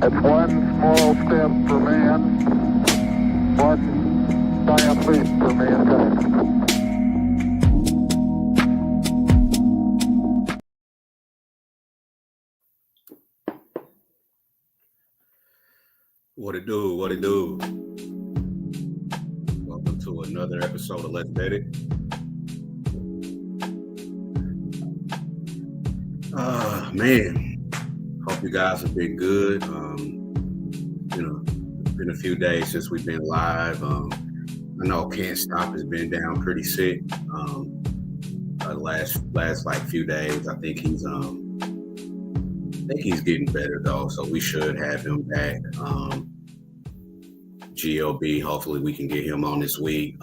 It's one small step for man, one giant leap for mankind. What it do? What it do? Welcome to another episode of Let's Bet It. Man, hope you guys have been good. It's been a few days since we've been live. I know Can't Stop has been down pretty sick. Last like few days, I think he's getting better though, so we should have him back. GOB, hopefully we can get him on this week.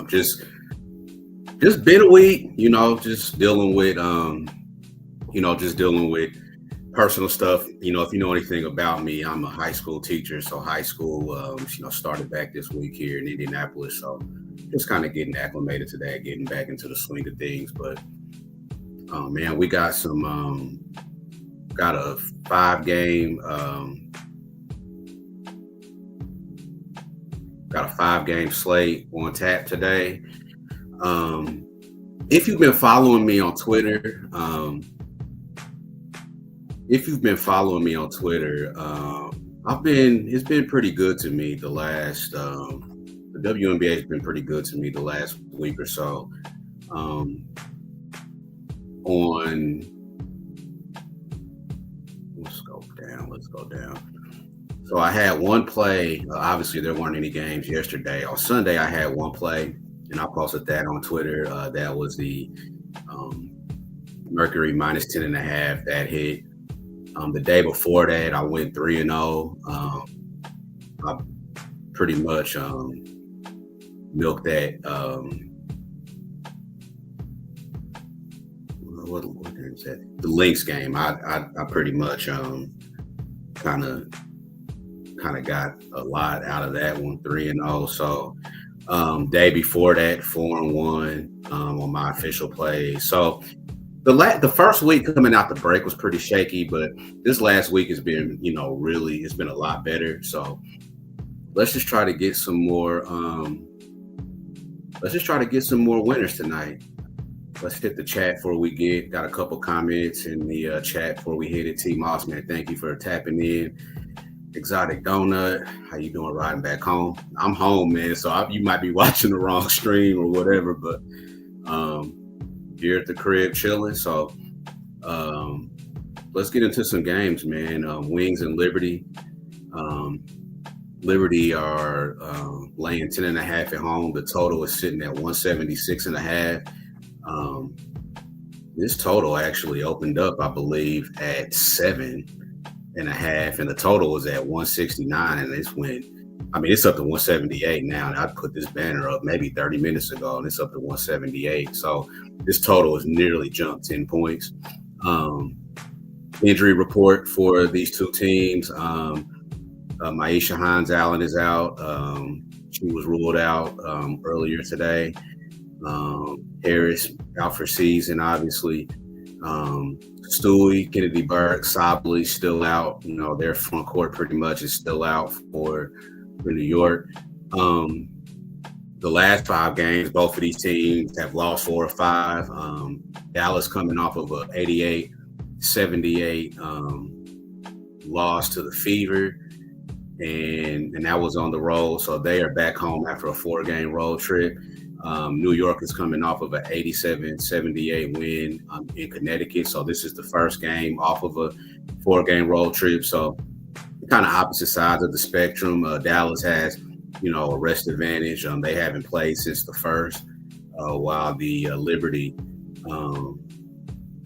Just been a week, just dealing with personal stuff. If you know anything about me, I'm a high school teacher, so high school started back this week here in Indianapolis, so just kind of getting acclimated to that, getting back into the swing of things. But man, we got a 5-game slate on tap today. If you've been following me on Twitter, it's been pretty good to me the last the WNBA has been pretty good to me the last week or so. Let's go down. So I had one play. Obviously, there weren't any games yesterday. On Sunday, I had one play, and I posted that on Twitter. That was the Mercury minus 10.5 that hit. The day before that, I went 3-0. I pretty much milked that. What is that? The Lynx game. I pretty much kind of got a lot out of that one, 3-0. So day before that, 4-1 on my official play. So the first week coming out the break was pretty shaky, but this last week has been, it's been a lot better. So let's just try to get some more. Let's just try to get some more winners tonight. Let's hit the chat before we got a couple comments in the chat before we hit it. T Moss, man, thank you for tapping in. Exotic Donut, how you doing riding back home? I'm home, man, so you might be watching the wrong stream or whatever, but here at the crib chilling. So let's get into some games, man. Wings and Liberty. Liberty are laying 10.5 at home. The total is sitting at 176.5. This total actually opened up, I believe, at 7.5, and the total was at 169, and it's up to 178 now. And I put this banner up maybe 30 minutes ago, and it's up to 178. So this total has nearly jumped 10 points. Injury report for these two teams. Maisha Hines-Allen is out. She was ruled out earlier today. Harris out for season, obviously. Stewie, Kennedy Burke, Sobley still out. Their front court pretty much is still out for New York. The last 5 games, both of these teams have lost 4 or 5. Dallas coming off of a 88-78 loss to the Fever, and that was on the road. So they are back home after a 4-game road trip. New York is coming off of an 87-78 win in Connecticut. So this is the first game off of a 4-game road trip. So kind of opposite sides of the spectrum. Dallas has, a rest advantage. They haven't played since the first, while the Liberty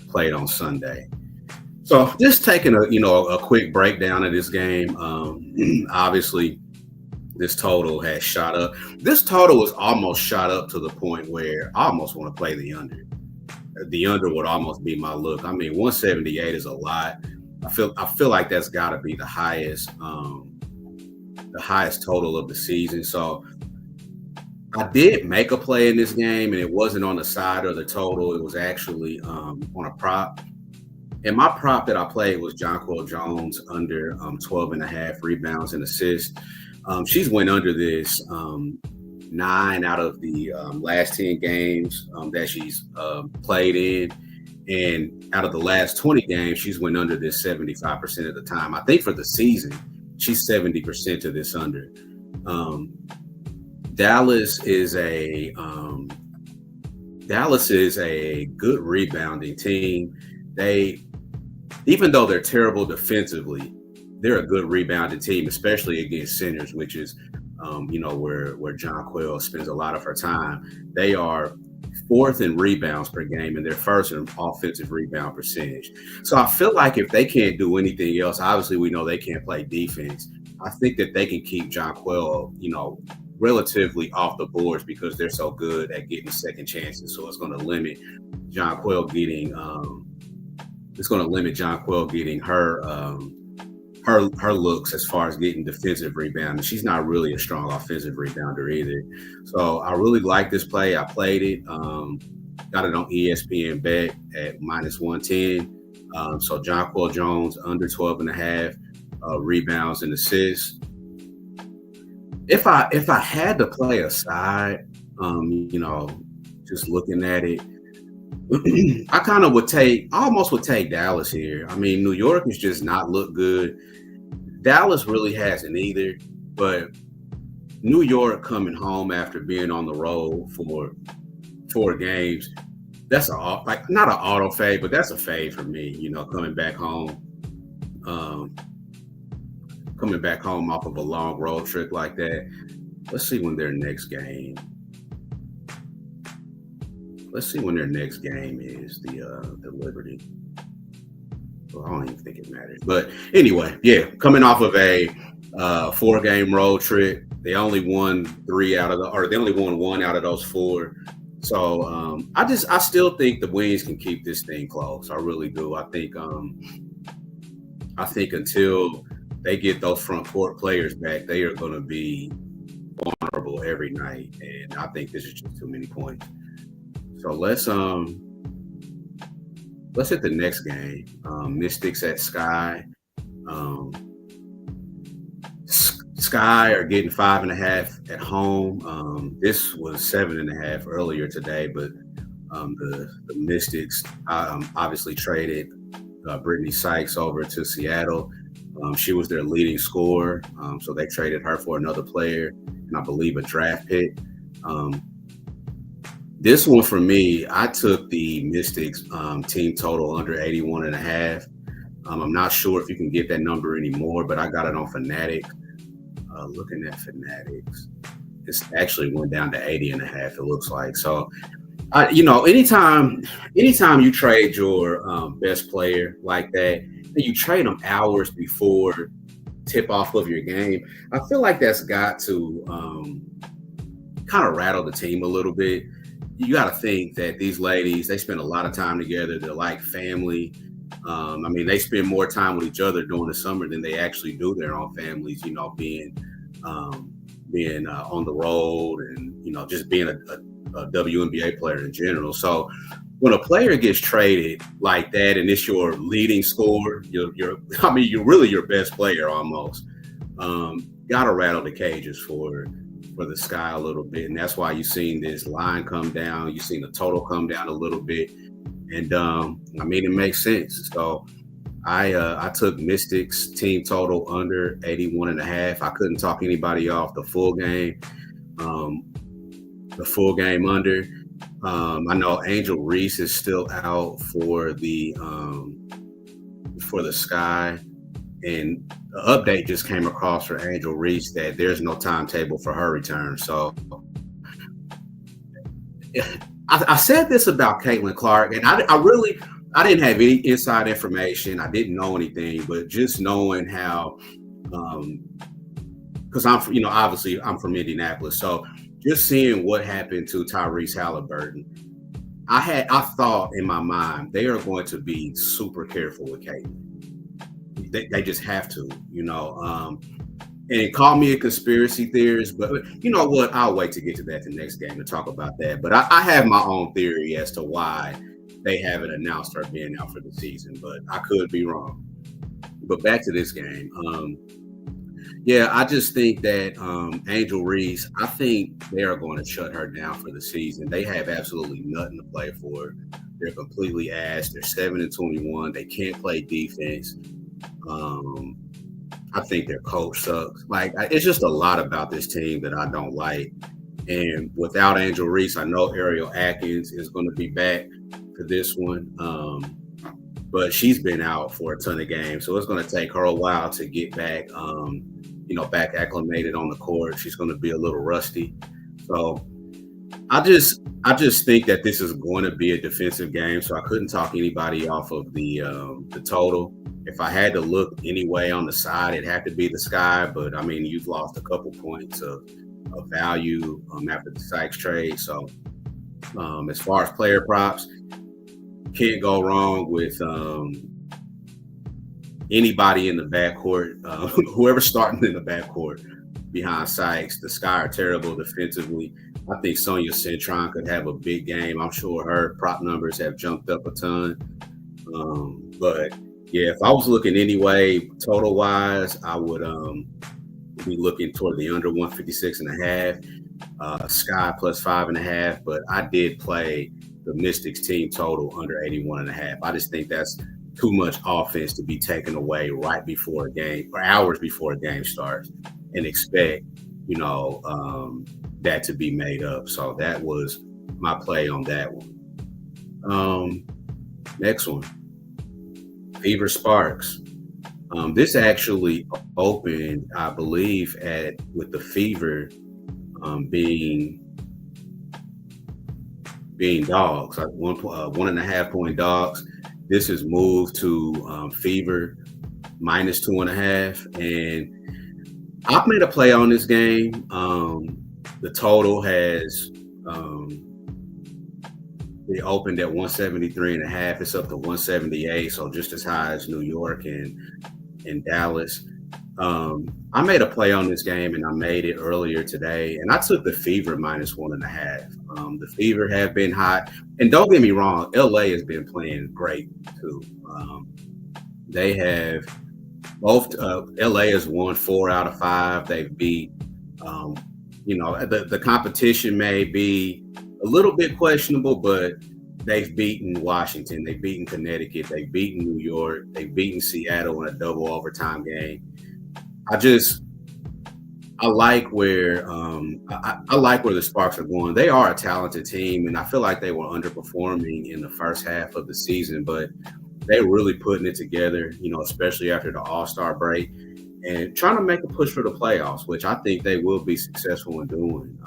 played on Sunday. So just taking a quick breakdown of this game. Obviously, this total has shot up. This total is almost shot up to the point where I almost want to play the under. The under would almost be my look. 178 is a lot. I feel like that's got to be the highest total of the season. So I did make a play in this game, and it wasn't on the side of the total. It was actually on a prop. And my prop that I played was Jonquel Jones under 12 and a half rebounds and assists. She's went under this 9 out of the last 10 games that she's played in. And out of the last 20 games, she's went under this 75% of the time. I think for the season, she's 70% of this under. Dallas is a good rebounding team. Even though they're terrible defensively, they're a good rebounding team, especially against centers, which is where Jonquel spends a lot of her time. They are fourth in rebounds per game, and they're first in offensive rebound percentage. So I feel like if they can't do anything else, obviously we know they can't play defense. I think that they can keep Jonquel, relatively off the boards because they're so good at getting second chances. So it's going to limit Jonquel getting her looks as far as getting defensive rebounding. She's not really a strong offensive rebounder either. So I really like this play. I played it. Got it on ESPN Bet at -110. So Jonquel Jones under 12 and a half rebounds and assists. If I had to play a side, just looking at it, I kind of almost would take Dallas here. I mean, New York has just not looked good. Dallas really hasn't either, but New York coming home after being on the road for 4 games, that's not an auto fade, but that's a fade for me, coming back home off of a long road trip like that. Let's see when their next game is, the Liberty. Well, I don't even think it matters. But anyway, yeah, coming off of a 4-game road trip, they only won 1 out of those 4. So I still think the Wings can keep this thing close. I really do. I think until they get those front court players back, they are going to be vulnerable every night, and I think this is just too many points. So let's hit the next game. Mystics at Sky. Sky are getting 5.5 at home. This was 7.5 earlier today, but the Mystics obviously traded Brittany Sykes over to Seattle. She was their leading scorer, so they traded her for another player, and I believe a draft pick. This one for me, I took the Mystics team total under 81.5. I'm not sure if you can get that number anymore, but I got it on Fanatics. Looking at Fanatics, it's actually went down to 80.5. It looks like. So, anytime you trade your best player like that, and you trade them hours before tip off of your game, I feel like that's got to kind of rattle the team a little bit. You got to think that these ladies, they spend a lot of time together. They're like family. They spend more time with each other during the summer than they actually do their own families, being on the road and, just being a WNBA player in general. So when a player gets traded like that and it's your leading scorer, you're really your best player almost, got to rattle the cages for the Sky a little bit. And that's why you've seen this line come down. You've seen the total come down a little bit. And it makes sense. So I took Mystics team total under 81.5. I couldn't talk anybody off the full game. The full game under. I know Angel Reese is still out for the Sky. And the update just came across for Angel Reese that there's no timetable for her return. So I said this about Caitlin Clark, and I didn't have any inside information. I didn't know anything, but just knowing how, because obviously I'm from Indianapolis, so just seeing what happened to Tyrese Halliburton, I thought in my mind they are going to be super careful with Caitlin. They just have to, and call me a conspiracy theorist, but you know what? I'll wait to get to that the next game to talk about that. But I have my own theory as to why they haven't announced her being out for the season, but I could be wrong. But back to this game. Yeah, I just think that Angel Reese, I think they are going to shut her down for the season. They have absolutely nothing to play for. They're completely ass. They're 7-21. They can't play defense. I think their coach sucks. Like, it's just a lot about this team that I don't like. And without Angel Reese, I know Ariel Atkins is going to be back for this one. But she's been out for a ton of games, so it's going to take her a while to get back, back acclimated on the court. She's going to be a little rusty. So I just think that this is going to be a defensive game. So I couldn't talk anybody off of the total. If I had to look anyway on the side, it'd have to be the Sky. But I mean, you've lost a couple points of value after the Sykes trade. So as far as player props, can't go wrong with anybody in the backcourt. Whoever's starting in the backcourt behind Sykes. The Sky are terrible defensively. I think Sonia Cintron could have a big game. I'm sure her prop numbers have jumped up a ton. But yeah, if I was looking anyway, total wise, I would be looking toward the under 156.5, Sky plus 5.5. But I did play the Mystics team total under 81.5. I just think that's too much offense to be taken away right before a game or hours before a game starts and expect, that to be made up. So that was my play on that one. Next one, Fever Sparks. This actually opened, I believe, with the Fever being dogs, like 1.5 point dogs. This is moved to Fever minus 2.5, and I've made a play on this game. The total has it opened at 173.5. It's up to 178, so just as high as New York and Dallas. I made a play on this game, and I made it earlier today, and I took the Fever minus 1.5. The Fever have been hot, and don't get me wrong, LA has been playing great too. They have both. LA has won 4 out of 5. They've beat. The competition may be a little bit questionable, but they've beaten Washington, they've beaten Connecticut, they've beaten New York, they've beaten Seattle in a double overtime game. I like where I like where the Sparks are going. They are a talented team, and I feel like they were underperforming in the first half of the season, but they're really putting it together, especially after the All-Star break, and trying to make a push for the playoffs, which I think they will be successful in doing.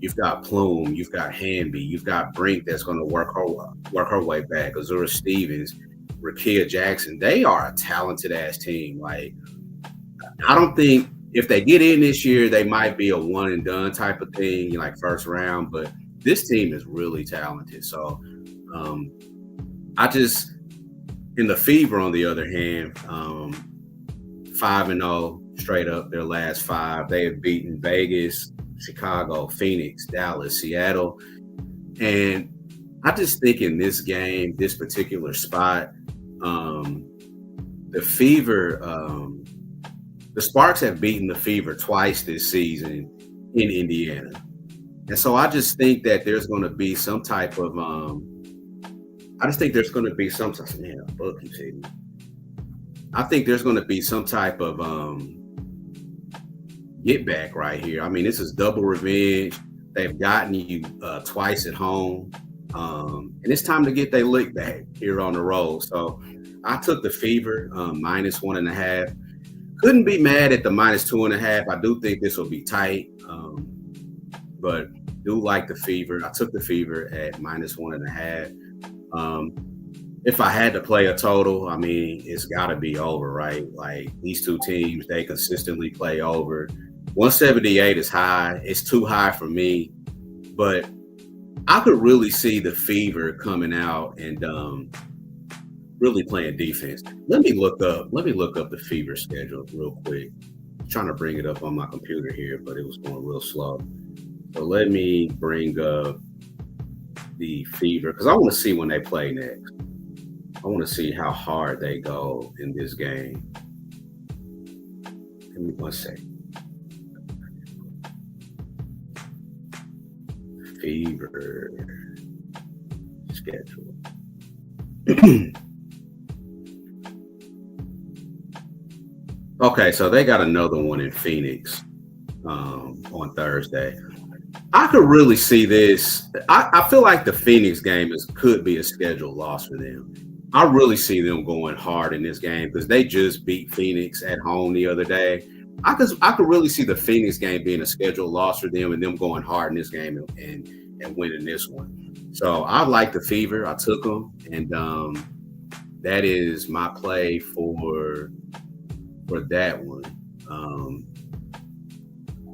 You've got Plume, you've got Hamby, you've got Brink that's going to work her way back, Azura Stevens, Rakia Jackson. They are a talented-ass team. Like, I don't think if they get in this year, they might be a one-and-done type of thing, like first round, but this team is really talented. So in the Fever, on the other hand, 5-0 straight up their last 5. They have beaten Vegas, Chicago, Phoenix, Dallas, Seattle. And I just think in this game, this particular spot, the Fever, the Sparks have beaten the Fever twice this season in Indiana. And so I just think that there's going to be some type of, I think there's going to be some type of get back right here. I mean, this is double revenge. They've gotten you twice at home. And it's time to get their lick back here on the road. So I took the Fever minus 1.5. Couldn't be mad at the minus 2.5. I do think this will be tight. But do like the Fever. I took the Fever at minus 1.5. If I had to play a total, I mean, it's got to be over, right? Like, these two teams, they consistently play over. 178 is high. It's too high for me. But I could really see the Fever coming out and really playing defense. Let me look up the Fever schedule real quick. I'm trying to bring it up on my computer here, but it was going real slow. So let me bring up the Fever because I want to see when they play next. I want to see how hard they go in this game. Give me 1 second. Fever schedule. Okay, so they got another one in Phoenix on Thursday. I could really see this. I feel like the Phoenix game could be a scheduled loss for them. I really see them going hard in this game because they just beat Phoenix at home the other day. I could really see the Phoenix game being a scheduled loss for them and them going hard in this game and winning this one. So I like the Fever. I took them, and that is my play for that one.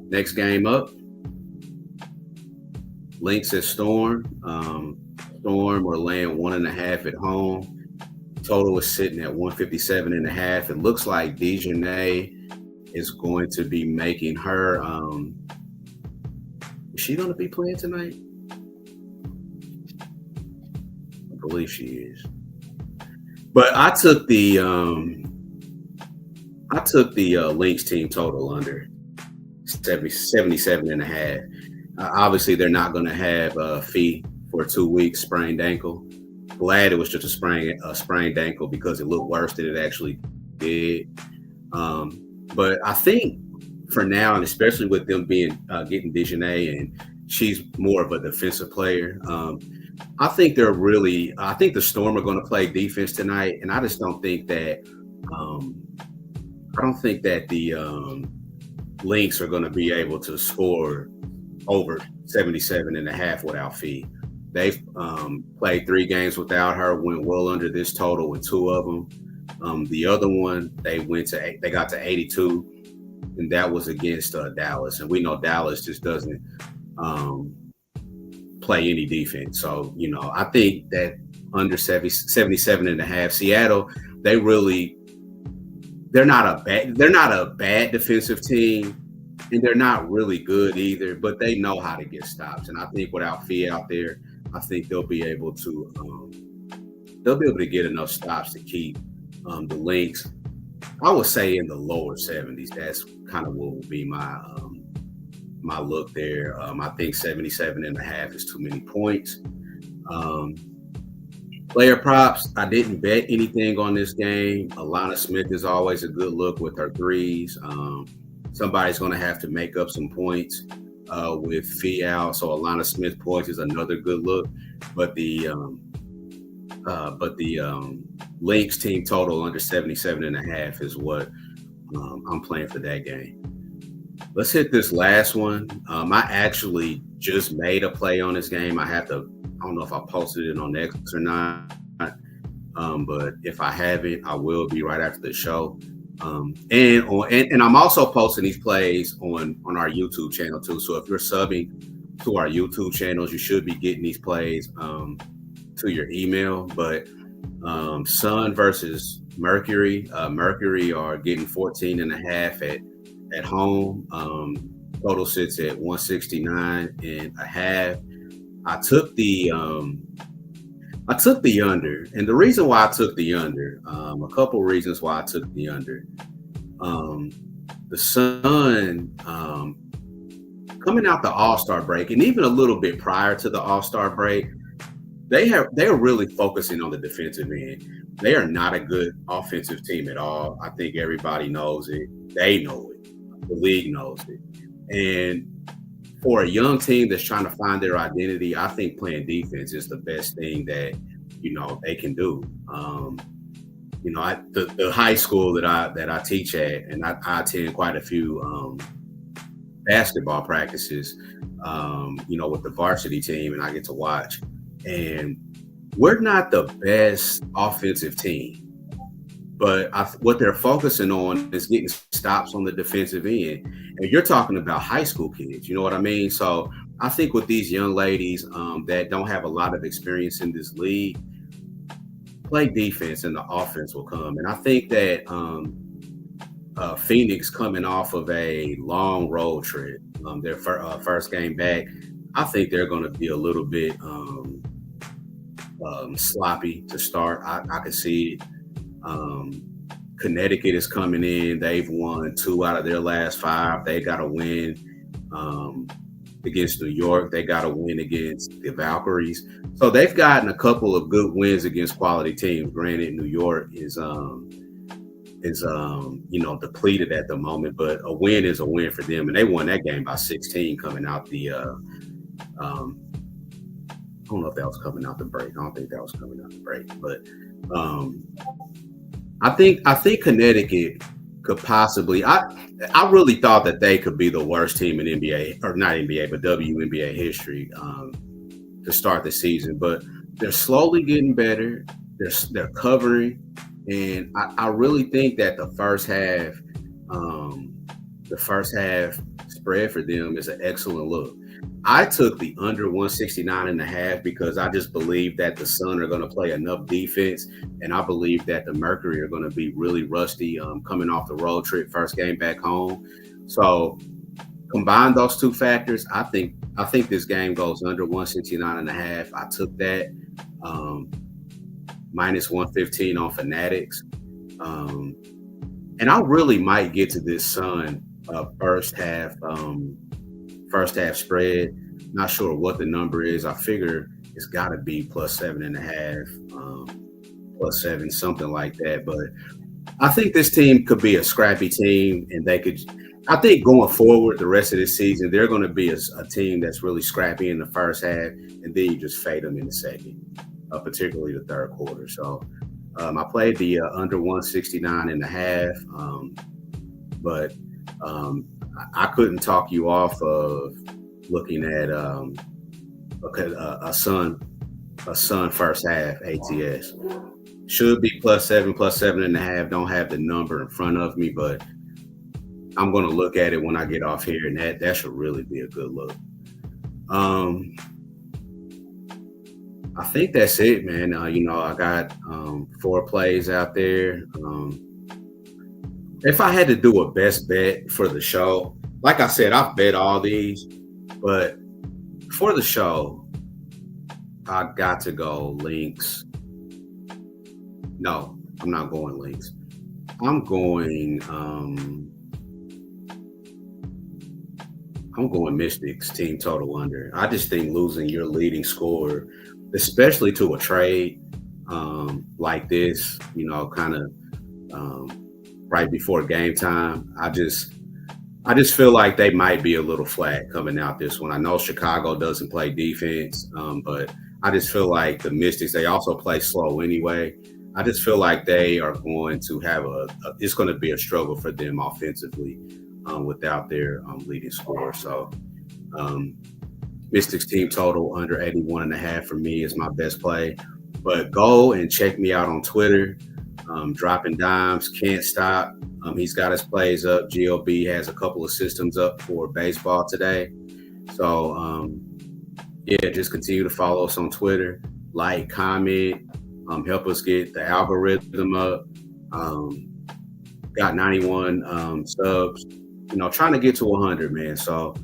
Next game up, Lynx at Storm. Storm are laying 1.5 at home. Total is sitting at 157.5. It looks like Dejanay is going to be making her. Is she going to be playing tonight? I believe she is. But I took the Lynx team total under 77.5. Obviously, they're not going to have a fee for 2 weeks, sprained ankle. Glad it was just a sprained ankle because it looked worse than it actually did. But I think for now, and especially with them being getting Dejanay, and she's more of a defensive player. I think the Storm are going to play defense tonight, and I just don't think that. I don't think that the Lynx are going to be able to score over 77.5 without fee. They've played 3 games without her, went well under this total in 2 of them. The other one, they got to 82, and that was against Dallas. And we know Dallas just doesn't play any defense. So, I think that under 77.5, Seattle, they're not a bad defensive team, and they're not really good either, but they know how to get stops. And I think without Fee out there, I think they'll be able to get enough stops to keep the Lynx. I would say in the lower 70s. That's kind of what will be my look there. I think 77.5 is too many points. Player props, I didn't bet anything on this game. Alana Smith is always a good look with her threes. Somebody's going to have to make up some points with Fee out. So Alana Smith points is another good look. But the Lynx team total under 77.5 is what I'm playing for that game. Let's hit this last one. I actually just made a play on this game. I don't know if I posted it on X or not, but if I haven't, I will be right after the show. And I'm also posting these plays on our YouTube channel too. So if you're subbing to our YouTube channels, you should be getting these plays to your email. But Sun versus Mercury. Mercury are getting 14.5 at home. Total sits at 169.5. I took the under, and the reason why I took the under, a couple reasons why I took the under. The Sun coming out the All-Star break, and even a little bit prior to the All-Star break, they are really focusing on the defensive end. They are not a good offensive team at all. I think everybody knows it. They know it. The league knows it. And for a young team that's trying to find their identity, I think playing defense is the best thing that they can do. The high school that I teach at, and I attend quite a few basketball practices, with the varsity team, and I get to watch. And we're not the best offensive team, but what they're focusing on is getting stops on the defensive end. And you're talking about high school kids, you know what I mean? So I think with these young ladies that don't have a lot of experience in this league, play defense and the offense will come. And I think that Phoenix coming off of a long road trip, their first game back, I think they're going to be a little bit sloppy to start. I can see it. Connecticut is coming in. They've won 2 out of their last 5. They got to win against New York. They got to win against the Valkyries. So they've gotten a couple of good wins against quality teams. Granted, New York is depleted at the moment, but a win is a win for them. And they won that game by 16 coming out the I don't know if that was coming out the break. I don't think that was coming out the break, but I think Connecticut could possibly. I really thought that they could be the worst team in NBA, or not NBA, but WNBA history to start the season. But they're slowly getting better. They're covering, and I really think that the first half spread for them is an excellent look. I took the under 169.5 because I just believe that the Sun are going to play enough defense, and I believe that the Mercury are going to be really rusty coming off the road trip, first game back home. So combine those two factors, I think this game goes under 169.5. I took that minus 115 on Fanatics, and I really might get to this Sun first half spread. Not sure what the number is. I figure it's got to be plus 7.5, plus 7, something like that. But I think this team could be a scrappy team, and they could. I think going forward the rest of this season, they're going to be a team that's really scrappy in the first half, and then you just fade them in the second, particularly the third quarter. So I played the under 169.5, but I couldn't talk you off of looking at a Sun first half ATS. Should be plus 7.5. Don't have the number in front of me, but I'm going to look at it when I get off here, and that should really be a good look. I think that's it, man. I got 4 plays out there. If I had to do a best bet for the show, like I said, I've bet all these, but for the show, I got to go Lynx. No, I'm not going Lynx. I'm going Mystics team total under. I just think losing your leading scorer, especially to a trade like this, kind of right before game time, I just feel like they might be a little flat coming out this one. I know Chicago doesn't play defense, but I just feel like the Mystics, they also play slow anyway. I just feel like they are going to have it's going to be a struggle for them offensively without their leading scorer. So Mystics team total under 81.5 for me is my best play. But go and check me out on Twitter. Dropping Dimes, can't stop. He's got his plays up. GOB has a couple of systems up for baseball today. So, just continue to follow us on Twitter. Like, comment, help us get the algorithm up. Got 91 subs. Trying to get to 100, man. So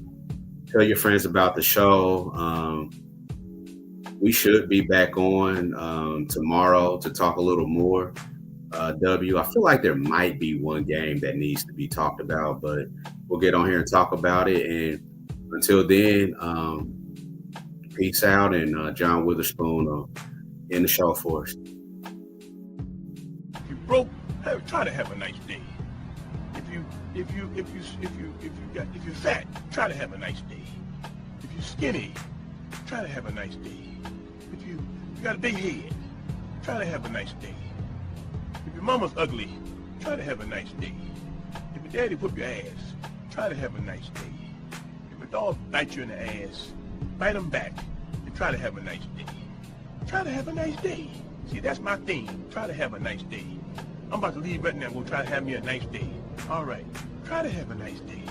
tell your friends about the show. We should be back on tomorrow to talk a little more. I feel like there might be one game that needs to be talked about, but we'll get on here and talk about it. And until then, peace out, and John Witherspoon will end the show for us. If you broke, try to have a nice day. If you're fat, try to have a nice day. If you're skinny, try to have a nice day. If you got a big head, try to have a nice day. If your mama's ugly, try to have a nice day. If your daddy whoop your ass, try to have a nice day. If a dog bites you in the ass, bite him back and try to have a nice day. Try to have a nice day. See, that's my theme. Try to have a nice day. I'm about to leave right now and go try to have me a nice day. All right. Try to have a nice day.